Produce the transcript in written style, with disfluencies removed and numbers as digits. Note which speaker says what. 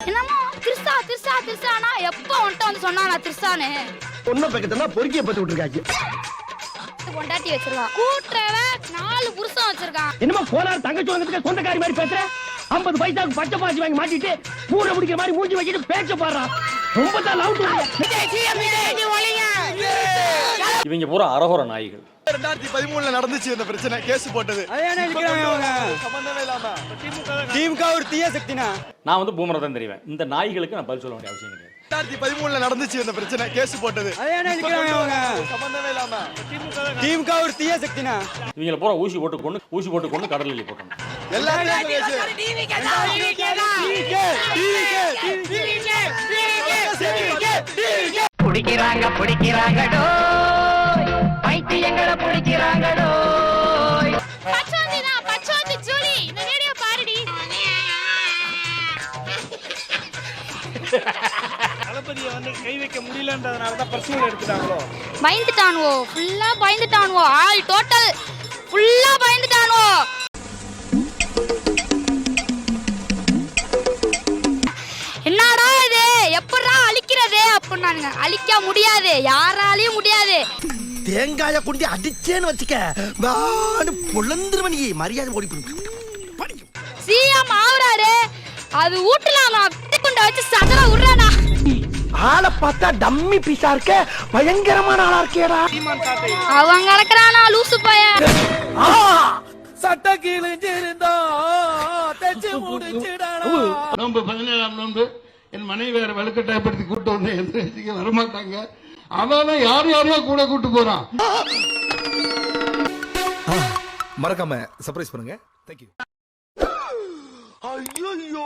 Speaker 1: என்னமோ திருசா திருசா திருசானா எப்ப உன்ட்ட வந்து சொன்னா நான் திருசானு
Speaker 2: பொண்ணு பக்கத்துல பொறுக்கிய பத்தி விட்டுருக்காங்க.
Speaker 1: பொண்டாட்டி வச்சிருக்கான் கூட்டுறவ 4 புருஷன் வச்சிருக்கான்.
Speaker 2: என்னமா போனார் தங்கச்சி வந்ததுக்கு சொந்தக்காரி மாதிரி பேசுற 50 பைசாக்கு பச்சை பாசி வாங்கி மாட்டிட்டு மூணு முடிக்கிற மாதிரி மூஞ்சி வச்சுட்டு பேச்ச பாடுறான். ரொம்ப தான் லவ்
Speaker 3: இவங்க பூரா அரகோர நாய்கள்.
Speaker 4: 2013ல நடந்துச்சு இந்த பிரச்சனை, கேஸ் போட்டது. சம்பந்தமே இல்லாம திமுக ஒரு தீய சக்தினா
Speaker 3: நான் வந்து பூமரை தான் தெரிவேன். இந்த நாய்களுக்கு நான் பதில் சொல்ல வேண்டிய அவசியம் கிடையாது.
Speaker 4: 2013ல நடந்துச்சு இந்த பிரச்சனை, கேஸ் போட்டது. சம்பந்தமே இல்லாம திமுக ஒரு தீய சக்தினா
Speaker 3: இவங்களை பூரா ஊசி போட்டு கொண்டு கடலில் போட்டோம்.
Speaker 5: பிடிக்கிறாங்கடோ பைத்தியங்களை பிடிக்கிறாங்கடோ.
Speaker 1: பச்சோந்தினா பச்சோந்தி ஜூலி இந்த வீடியோ பாருடி.
Speaker 6: தளபதியை வந்து கை வைக்க முடியலன்றதுனால தான் பர்சனல் எடுத்துட்டாங்களோ.
Speaker 1: பயந்துட்டானுவோ, ஃபுல்லா பயந்துட்டானுவோ, ஆல் டோட்டல் ஃபுல்லா பயந்துட்டானுவோ. என்னடா இது எப்படா அழிக்கிறது அப்படின்னானுங்க. அழிக்க முடியாது, யாராலையும் முடியாது.
Speaker 2: தேங்காய குண்டி அடிச்சேன்னு வச்சுக்க வாடு பொழந்துருவனி மரியாதை ஓடி
Speaker 1: சிஎம் ஆவறாரு, அது ஊட்டலாமா கொண்டு வச்சு சதற உர்றானா.
Speaker 2: ஆளை பார்த்தா டம்மி பீஸா இருக்க, பயங்கரமான ஆளா இருக்கேடா.
Speaker 1: அவங்க கலக்கறானா லூசு பையன்.
Speaker 6: சட்ட கிழிஞ்சிருந்தா தச்சு முடிச்சிடானா.
Speaker 7: நோன்பு 17ஆம் நோன்பு என் மனைவி வேற வலுக்கட்டாயப்படுத்தி கூட்டு வந்து எந்த வரமாட்டாங்க. அவன் யாரையோ கூட கூட்டு போறான்.
Speaker 4: மறக்காம சர்ப்ரைஸ் பண்ணுங்க. தேங்க்யூ. ஐயோ